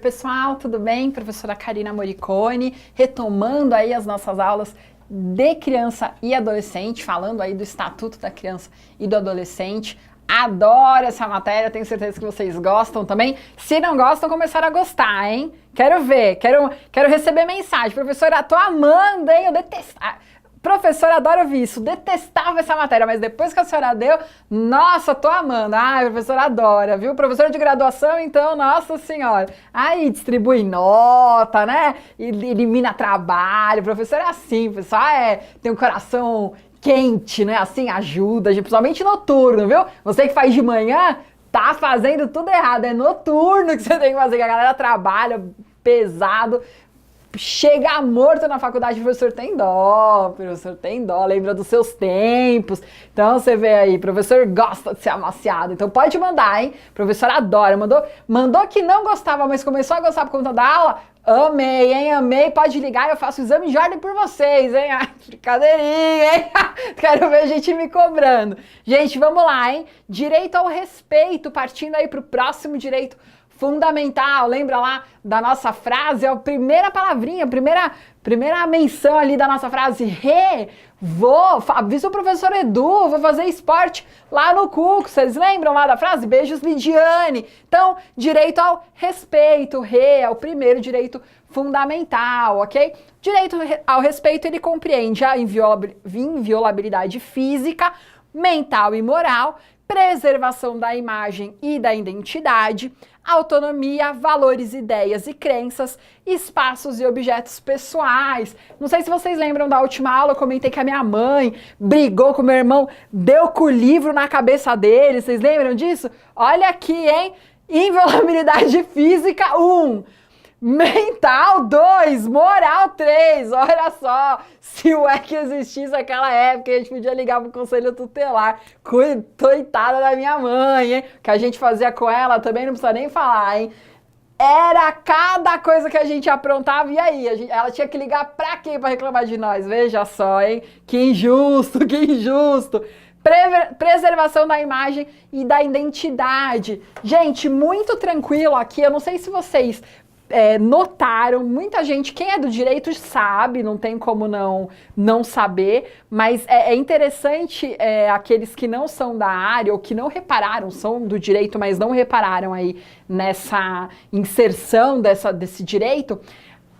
Oi pessoal, tudo bem? Professora Karina Moricone, retomando aí as nossas aulas de criança e adolescente, falando aí do Estatuto da Criança e do Adolescente. Adoro essa matéria, tenho certeza que vocês gostam também. Se não gostam, começaram a gostar, hein? Quero ver, quero receber mensagem. Professora, tô amando, hein? Eu detesto. Professora, adoro ouvir isso, detestava essa matéria, mas depois que a senhora deu, nossa, tô amando. Ai, professora adora, viu? Professora de graduação, então, nossa senhora. Aí distribui nota, né? Elimina trabalho. Professora é assim, pessoal, tem um coração quente, né? Assim, ajuda, principalmente noturno, viu? Você que faz de manhã, tá fazendo tudo errado. É noturno que você tem que fazer, que a galera trabalha pesado. Chega morto na faculdade, o professor tem dó, lembra dos seus tempos. Então você vê aí, professor gosta de ser amaciado, então pode mandar, hein? Professor adora, mandou que não gostava, mas começou a gostar por conta da aula. Amei, hein? Amei, pode ligar, eu faço o exame de ordem por vocês, hein? Ai, brincadeirinha, hein? Quero ver gente me cobrando. Gente, vamos lá, hein? Direito ao respeito, partindo aí pro próximo direito fundamental, lembra lá da nossa frase? É a primeira palavrinha, primeira menção ali da nossa frase. Avisa o professor Edu, vou fazer esporte lá no Cuco. Vocês lembram lá da frase? Beijos, Lidiane. Então, direito ao respeito, é o primeiro direito fundamental, ok? Direito ao respeito, ele compreende a inviolabilidade física, mental e moral, preservação da imagem e da identidade, autonomia, valores, ideias e crenças, espaços e objetos pessoais. Não sei se vocês lembram da última aula, eu comentei que a minha mãe brigou com o meu irmão, deu com o livro na cabeça dele. Vocês lembram disso? Olha aqui, hein? Inviolabilidade física, 1. Mental, 2. Moral, 3. Olha só, se o EC existisse naquela época, a gente podia ligar pro conselho tutelar. Coitada da minha mãe, hein? O que a gente fazia com ela também não precisa nem falar, hein? Era cada coisa que a gente aprontava, e aí? Ela tinha que ligar pra quem pra reclamar de nós? Veja só, hein? Que injusto, que injusto. Preservação da imagem e da identidade. Gente, muito tranquilo aqui, eu não sei se vocês notaram, muita gente, quem é do direito sabe, não tem como não saber, mas é interessante aqueles que não são da área ou que não repararam, são do direito, mas não repararam aí nessa inserção desse direito,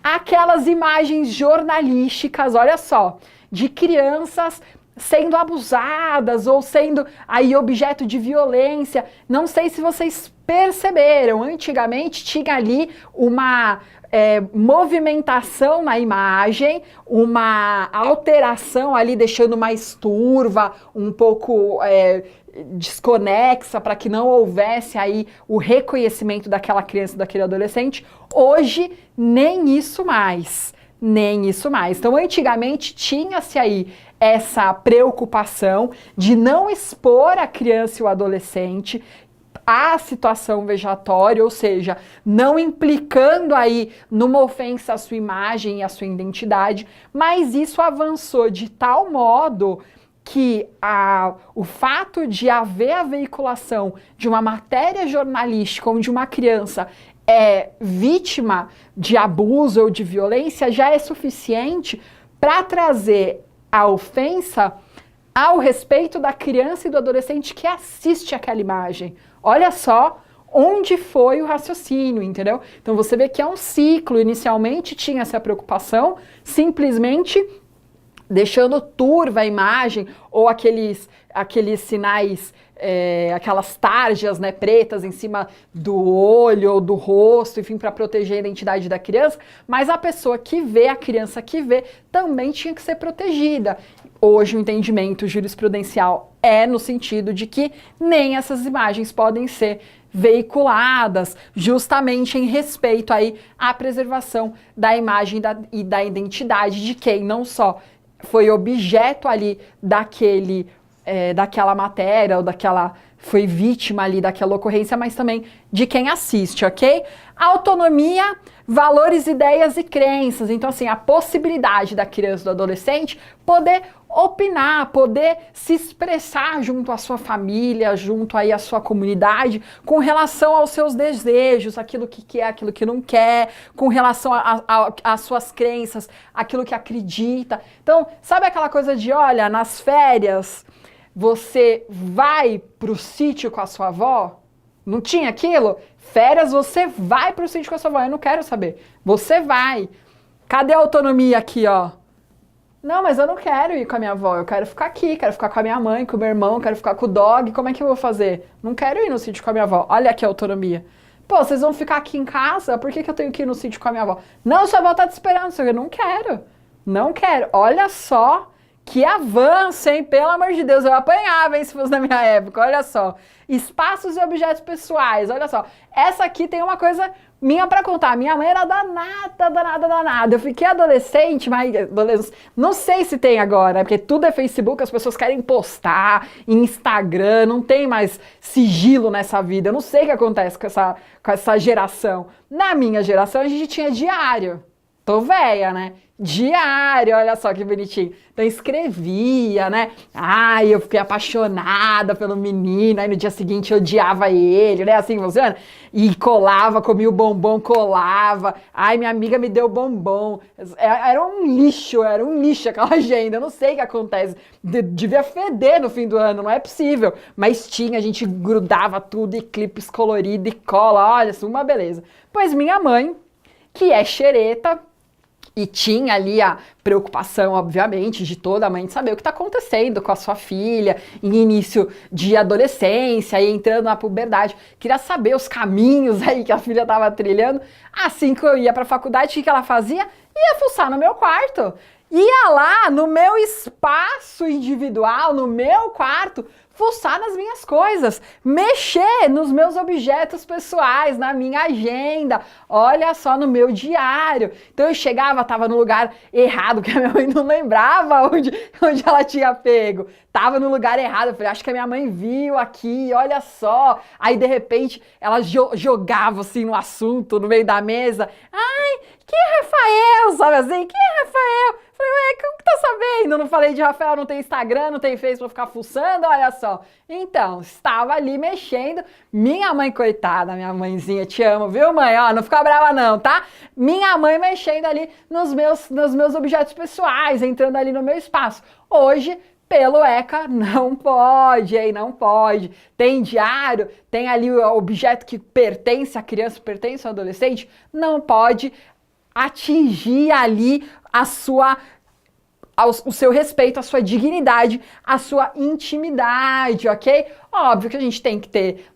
aquelas imagens jornalísticas, olha só, de crianças sendo abusadas ou sendo aí objeto de violência. Não sei se vocês perceberam, antigamente tinha ali uma movimentação na imagem, uma alteração ali deixando mais turva, um pouco desconexa, para que não houvesse aí o reconhecimento daquela criança, daquele adolescente. Hoje, nem isso mais. Nem isso mais. Então, antigamente tinha-se aí essa preocupação de não expor a criança e o adolescente à situação vejatória, ou seja, não implicando aí numa ofensa à sua imagem e à sua identidade, mas isso avançou de tal modo que o fato de haver a veiculação de uma matéria jornalística onde uma criança é vítima de abuso ou de violência já é suficiente para trazer a ofensa ao respeito da criança e do adolescente que assiste aquela imagem. Olha só onde foi o raciocínio, entendeu? Então você vê que é um ciclo. Inicialmente tinha essa preocupação, simplesmente deixando turva a imagem ou aqueles sinais, aquelas tarjas, né, pretas em cima do olho ou do rosto, enfim, para proteger a identidade da criança, mas a pessoa que vê, a criança que vê, também tinha que ser protegida. Hoje o entendimento jurisprudencial é no sentido de que nem essas imagens podem ser veiculadas, justamente em respeito aí à preservação da imagem e da identidade de quem não só foi objeto ali daquela matéria, ou foi vítima ali daquela ocorrência, mas também de quem assiste, ok? Autonomia, valores, ideias e crenças. Então, assim, a possibilidade da criança e do adolescente poder opinar, poder se expressar junto à sua família, junto aí à sua comunidade, com relação aos seus desejos, aquilo que quer, aquilo que não quer, com relação às suas crenças, aquilo que acredita. Então, sabe aquela coisa de, olha, nas férias você vai pro sítio com a sua avó? Não tinha aquilo? Férias você vai pro sítio com a sua avó, eu não quero saber. Você vai. Cadê a autonomia aqui, ó? Não, mas eu não quero ir com a minha avó, eu quero ficar aqui, quero ficar com a minha mãe, com o meu irmão, quero ficar com o dog, como é que eu vou fazer? Não quero ir no sítio com a minha avó, olha aqui a autonomia. Pô, vocês vão ficar aqui em casa, por que eu tenho que ir no sítio com a minha avó? Não, sua avó tá te esperando, eu não quero, não quero. Olha só que avanço, hein, pelo amor de Deus, eu apanhava, hein, se fosse na minha época, olha só. Espaços e objetos pessoais, olha só. Essa aqui tem uma coisa minha pra contar. Minha mãe era danada. Eu fiquei adolescente, mas não sei se tem agora, porque tudo é Facebook, as pessoas querem postar, Instagram, não tem mais sigilo nessa vida. Eu não sei o que acontece com essa geração. Na minha geração, a gente tinha diário. Tô velha, né? Diário, olha só que bonitinho. Então escrevia, né? Ai, eu fiquei apaixonada pelo menino, aí no dia seguinte eu odiava ele, né? Assim funciona? E colava, comia o bombom, colava. Ai, minha amiga me deu bombom. Era um lixo aquela agenda. Eu não sei o que acontece. Devia feder no fim do ano, não é possível. Mas tinha, a gente grudava tudo, e clipes coloridos, e cola, olha, uma beleza. Pois minha mãe, que é xereta, e tinha ali a preocupação, obviamente, de toda mãe de saber o que está acontecendo com a sua filha, em início de adolescência, e entrando na puberdade. Queria saber os caminhos aí que a filha estava trilhando. Assim que eu ia para a faculdade, o que ela fazia? Ia fuçar no meu quarto. Ia lá no meu espaço individual, no meu quarto, fuçar nas minhas coisas, mexer nos meus objetos pessoais, na minha agenda, olha só, no meu diário. Então eu chegava, tava no lugar errado, que a minha mãe não lembrava onde ela tinha pego. Tava no lugar errado, eu falei, acho que a minha mãe viu aqui, olha só. Aí de repente ela jogava assim no assunto, no meio da mesa. Ai, que Rafael, sabe assim? Que Rafael? Falei, ué, como que tá sabendo? Não falei de Rafael, não tem Instagram, não tem Facebook pra ficar fuçando, olha só. Então, estava ali mexendo, minha mãe, coitada, minha mãezinha, te amo, viu, mãe? Ó, não fica brava não, tá? Minha mãe mexendo ali nos meus objetos pessoais, entrando ali no meu espaço. Hoje, pelo ECA, não pode, hein? Não pode. Tem diário, tem ali o objeto que pertence à criança, pertence ao adolescente, não pode atingir ali o seu respeito, a sua dignidade, a sua intimidade, ok? Óbvio que a gente tem que ter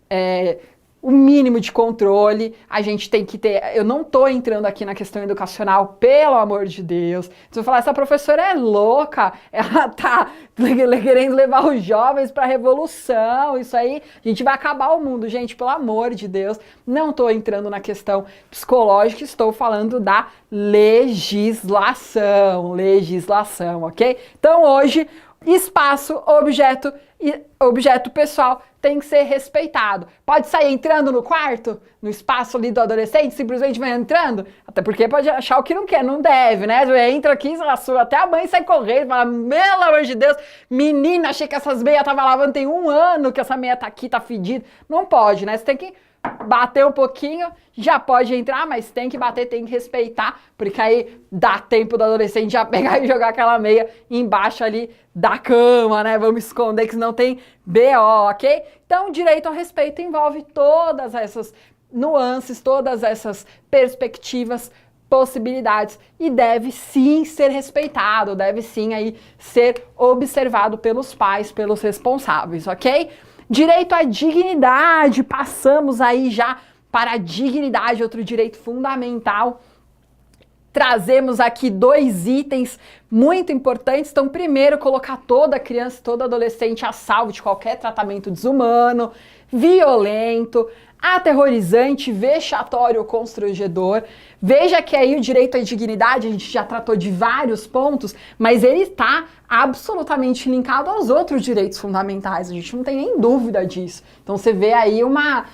o mínimo de controle, a gente tem que ter... Eu não tô entrando aqui na questão educacional, pelo amor de Deus. Se eu falar, essa professora é louca, ela tá querendo levar os jovens pra revolução, isso aí, a gente vai acabar o mundo, gente, pelo amor de Deus. Não tô entrando na questão psicológica, estou falando da legislação, ok? Então hoje, espaço, objeto pessoal tem que ser respeitado. Pode sair entrando no quarto, no espaço ali do adolescente, simplesmente vai entrando, até porque pode achar o que não quer, não deve, né? Entra aqui, até a mãe sai correndo, fala, pelo amor de Deus, menina, achei que essas meias tava lavando, tem 1 ano que essa meia tá aqui, tá fedida. Não pode, né? Você tem que bater um pouquinho, já pode entrar, mas tem que bater, tem que respeitar, porque aí dá tempo do adolescente já pegar e jogar aquela meia embaixo ali da cama, né? Vamos esconder que senão tem BO, ok? Então, direito ao respeito envolve todas essas nuances, todas essas perspectivas, possibilidades, e deve sim ser respeitado, deve sim aí ser observado pelos pais, pelos responsáveis, ok? Direito à dignidade, passamos aí já para a dignidade, outro direito fundamental. Trazemos aqui 2 itens muito importantes. Então, primeiro, colocar toda criança, todo adolescente a salvo de qualquer tratamento desumano, violento, aterrorizante, vexatório ou constrangedor. Veja que aí o direito à dignidade, a gente já tratou de vários pontos, mas ele está absolutamente linkado aos outros direitos fundamentais, a gente não tem nem dúvida disso. Então você vê aí uma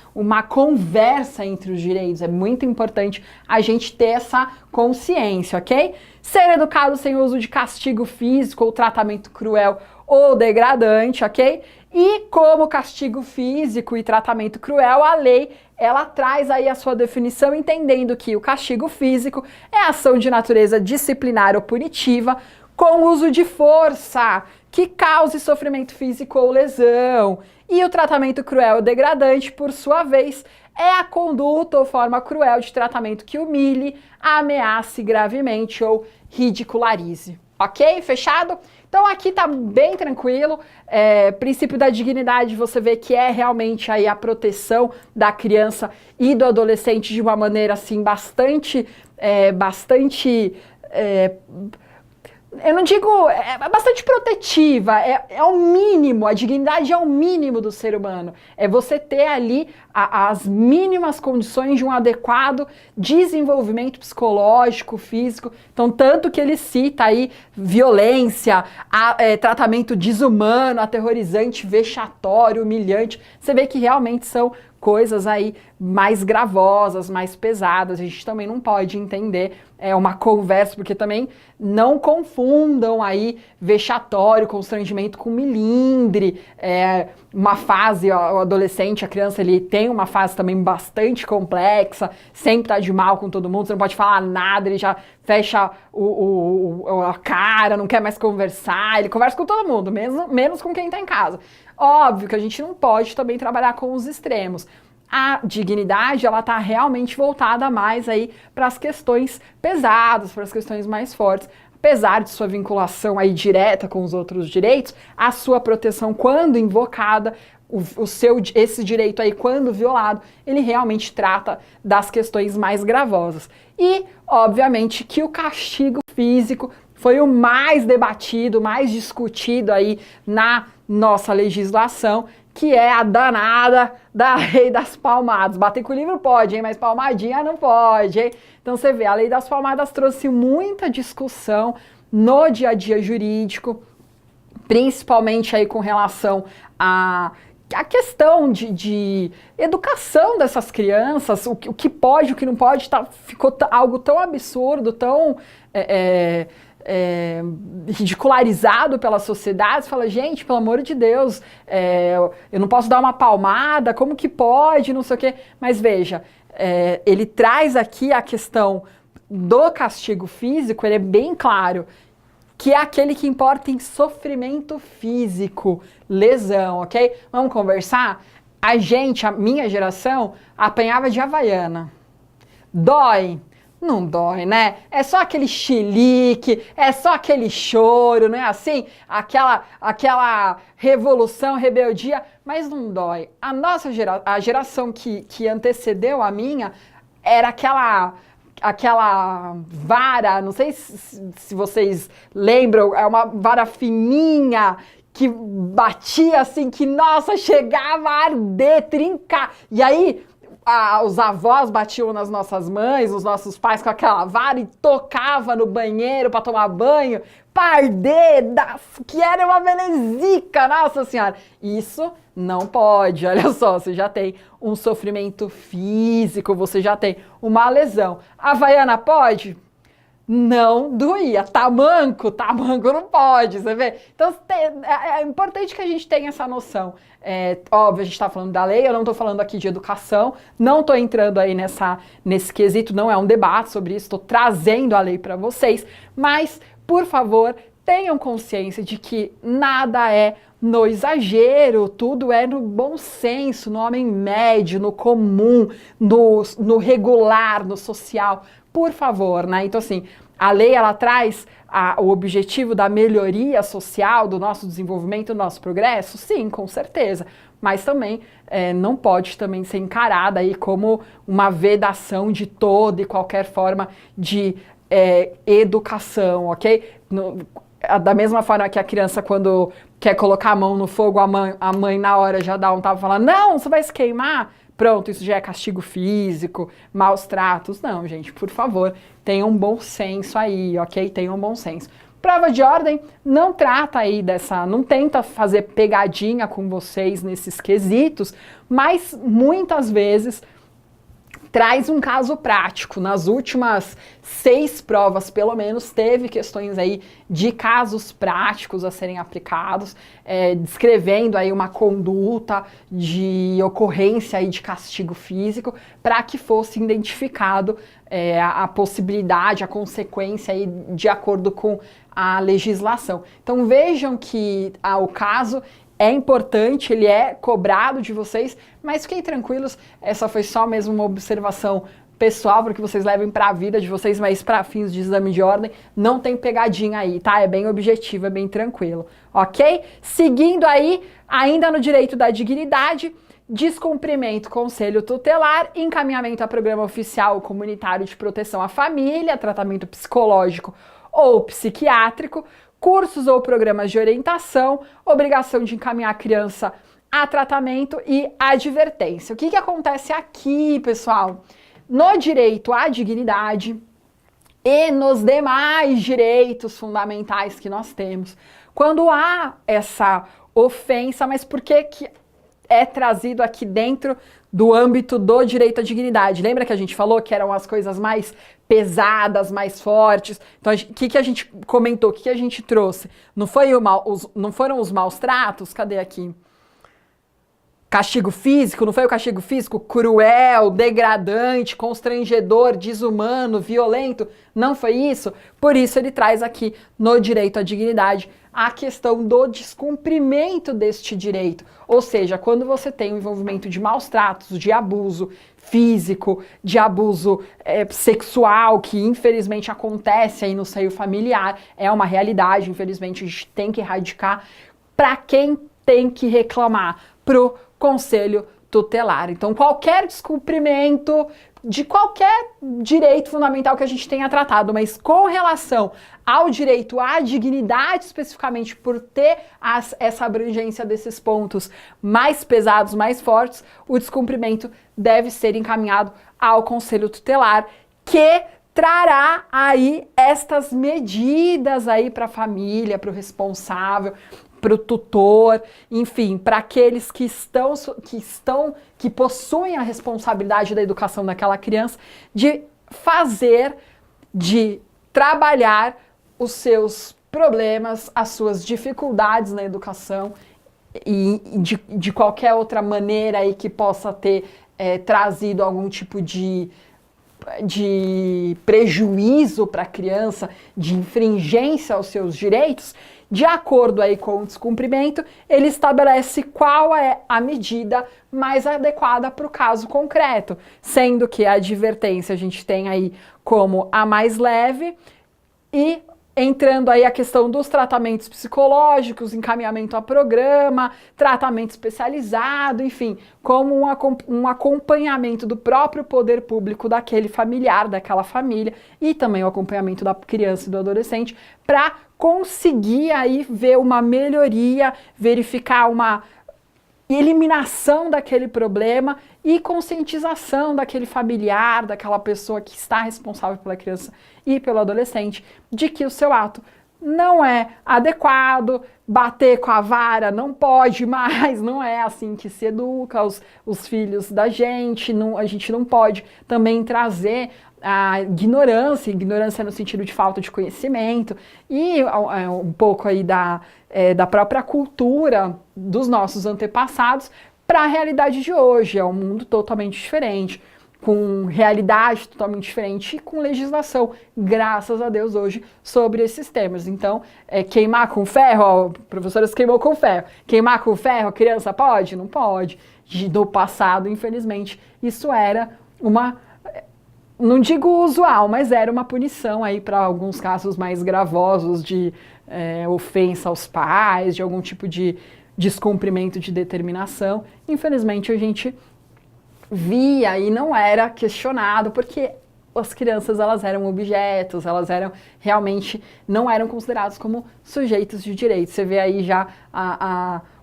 conversa entre os direitos, é muito importante a gente ter essa consciência, ok? Ser educado sem uso de castigo físico ou tratamento cruel ou degradante, ok? E como castigo físico e tratamento cruel, a lei, ela traz aí a sua definição, entendendo que o castigo físico é ação de natureza disciplinar ou punitiva com uso de força que cause sofrimento físico ou lesão. E o tratamento cruel ou degradante, por sua vez, é a conduta ou forma cruel de tratamento que humilhe, ameace gravemente ou ridicularize. Ok? Fechado? Então aqui tá bem tranquilo, princípio da dignidade, você vê que é realmente aí a proteção da criança e do adolescente de uma maneira assim eu não digo, é bastante protetiva, é o mínimo, a dignidade é o mínimo do ser humano. É você ter ali as mínimas condições de um adequado desenvolvimento psicológico, físico. Então, tanto que ele cita aí violência, tratamento desumano, aterrorizante, vexatório, humilhante. Você vê que realmente são coisas aí mais gravosas, mais pesadas. A gente também não pode entender uma conversa, porque também não confundam aí vexatório, constrangimento com milindre. Uma fase, o adolescente, a criança, ele tem uma fase também bastante complexa, sempre tá de mal com todo mundo, você não pode falar nada, ele já fecha a cara, não quer mais conversar, ele conversa com todo mundo, menos com quem tá em casa. Óbvio que a gente não pode também trabalhar com os extremos. A dignidade, ela tá realmente voltada mais aí para as questões pesadas, para as questões mais fortes. Apesar de sua vinculação aí direta com os outros direitos, a sua proteção quando invocada, esse direito aí quando violado, ele realmente trata das questões mais gravosas. E, obviamente, que o castigo físico foi o mais debatido, mais discutido aí na nossa legislação, que é a danada da lei das palmadas. Bater com o livro pode, hein? Mas palmadinha não pode, hein? Então você vê, a lei das palmadas trouxe muita discussão no dia a dia jurídico, principalmente aí com relação a questão de educação dessas crianças, o que pode, o que não pode, ficou algo tão absurdo, tão ridicularizado pela sociedade. Você fala, gente, pelo amor de Deus, eu não posso dar uma palmada, como que pode, não sei o quê. Mas veja, ele traz aqui a questão do castigo físico, ele é bem claro, que é aquele que importa em sofrimento físico, lesão, ok? Vamos conversar? A minha geração, apanhava de Havaiana. Dói? Não dói, né? É só aquele chilique, é só aquele choro, não é assim? Aquela revolução, rebeldia, mas não dói. A geração que antecedeu a minha era aquela vara, não sei se vocês lembram, é uma vara fininha que batia assim, que, nossa, chegava a arder, trincar. E aí, os avós batiam nas nossas mães, os nossos pais com aquela vara e tocava no banheiro para tomar banho, para arder, que era uma belezica, nossa senhora. Isso não pode, olha só, você já tem um sofrimento físico, você já tem uma lesão. A Havaiana pode? Não doía. Tamanco não pode, você vê? Então é importante que a gente tenha essa noção. Óbvio, a gente está falando da lei, eu não estou falando aqui de educação, não estou entrando aí nesse quesito, não é um debate sobre isso, estou trazendo a lei para vocês, mas, por favor, tenham consciência de que nada é no exagero, tudo é no bom senso, no homem médio, no comum, no regular, no social, por favor, né? Então, assim, a lei, ela traz o objetivo da melhoria social, do nosso desenvolvimento, do nosso progresso? Sim, com certeza, mas também não pode também ser encarada aí como uma vedação de toda e qualquer forma de educação, ok? Da mesma forma que a criança, quando quer colocar a mão no fogo, a mãe na hora já dá um tapa e fala, não, você vai se queimar. Pronto, isso já é castigo físico, maus tratos. Não, gente, por favor, tenham um bom senso aí, ok? Tenham um bom senso. Prova de ordem, não trata aí não tenta fazer pegadinha com vocês nesses quesitos, mas muitas vezes traz um caso prático. Nas últimas 6 provas, pelo menos, teve questões aí de casos práticos a serem aplicados, descrevendo aí uma conduta de ocorrência aí de castigo físico, para que fosse identificado a possibilidade, a consequência aí de acordo com a legislação. Então vejam que o caso é importante, ele é cobrado de vocês, mas fiquem tranquilos, essa foi só mesmo uma observação pessoal para que vocês levem para a vida de vocês, mas para fins de exame de ordem, não tem pegadinha aí, tá? É bem objetivo, é bem tranquilo, ok? Seguindo aí, ainda no direito da dignidade, descumprimento conselho tutelar, encaminhamento a programa oficial comunitário de proteção à família, tratamento psicológico ou psiquiátrico, cursos ou programas de orientação, obrigação de encaminhar a criança a tratamento e advertência. O que acontece aqui, pessoal? No direito à dignidade e nos demais direitos fundamentais que nós temos, quando há essa ofensa, mas por que é trazido aqui dentro do âmbito do direito à dignidade? Lembra que a gente falou que eram as coisas mais pesadas, mais fortes? Então, o que a gente comentou? O que a gente trouxe? Não foram os maus tratos? Cadê aqui? Castigo físico, não foi o castigo físico cruel, degradante, constrangedor, desumano, violento? Não foi isso? Por isso ele traz aqui no direito à dignidade a questão do descumprimento deste direito. Ou seja, quando você tem o envolvimento de maus tratos, de abuso físico, de abuso sexual, que infelizmente acontece aí no seio familiar, é uma realidade, infelizmente a gente tem que erradicar. Para quem tem que reclamar? Pro conselho tutelar. Então, qualquer descumprimento de qualquer direito fundamental que a gente tenha tratado, mas com relação ao direito à dignidade especificamente, por ter essa abrangência desses pontos mais pesados, mais fortes, o descumprimento deve ser encaminhado ao conselho tutelar, que trará aí estas medidas aí para a família, para o responsável, para o tutor, enfim, para aqueles que possuem a responsabilidade da educação daquela criança, de trabalhar os seus problemas, as suas dificuldades na educação e de qualquer outra maneira aí que possa ter trazido algum tipo de prejuízo para a criança, de infringência aos seus direitos. De acordo aí com o descumprimento, ele estabelece qual é a medida mais adequada para o caso concreto, sendo que a advertência a gente tem aí como a mais leve, e entrando aí a questão dos tratamentos psicológicos, encaminhamento a programa, tratamento especializado, enfim, como um acompanhamento do próprio poder público daquele familiar, daquela família, e também o acompanhamento da criança e do adolescente, para conseguir aí ver uma melhoria, verificar uma eliminação daquele problema e conscientização daquele familiar, daquela pessoa que está responsável pela criança e pelo adolescente, de que o seu ato não é adequado, bater com a vara não pode mais, não é assim que se educa os filhos da gente, a gente não pode também trazer a ignorância no sentido de falta de conhecimento, e um pouco aí da própria cultura dos nossos antepassados para a realidade de hoje. É um mundo totalmente diferente, com realidade totalmente diferente e com legislação, graças a Deus, hoje, sobre esses temas. Então, queimar com ferro, ó, o professor queimou com ferro. Queimar com ferro, a criança pode? Não pode. Do passado, infelizmente, isso era não digo usual, mas era uma punição aí para alguns casos mais gravosos de ofensa aos pais, de algum tipo de descumprimento de determinação. Infelizmente, a gente via e não era questionado, porque as crianças, elas eram objetos, elas eram realmente, não eram consideradas como sujeitos de direito. Você vê aí já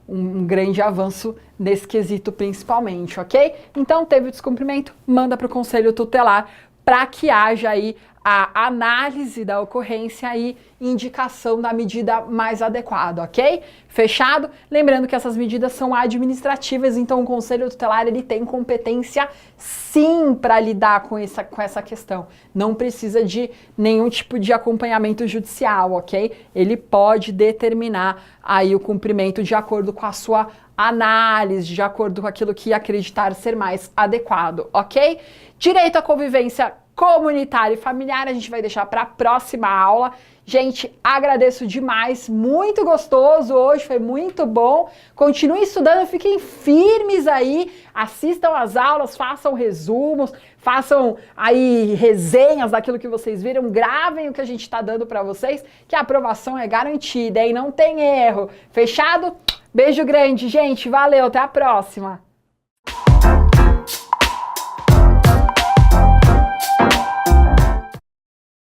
um grande avanço nesse quesito principalmente, ok? Então, teve o descumprimento, manda para o conselho tutelar para que haja aí a análise da ocorrência e indicação da medida mais adequada, ok? Fechado? Lembrando que essas medidas são administrativas, então o Conselho Tutelar ele tem competência sim para lidar com essa questão. Não precisa de nenhum tipo de acompanhamento judicial, ok? Ele pode determinar aí o cumprimento de acordo com a sua análise, de acordo com aquilo que acreditar ser mais adequado, ok? Direito à convivência comunitária e familiar, a gente vai deixar para a próxima aula. Gente, agradeço demais, muito gostoso hoje, foi muito bom. Continuem estudando, fiquem firmes aí, assistam às aulas, façam resumos, façam aí resenhas daquilo que vocês viram, gravem o que a gente está dando para vocês, que a aprovação é garantida, hein? Não tem erro. Fechado? Beijo grande, gente, valeu, até a próxima!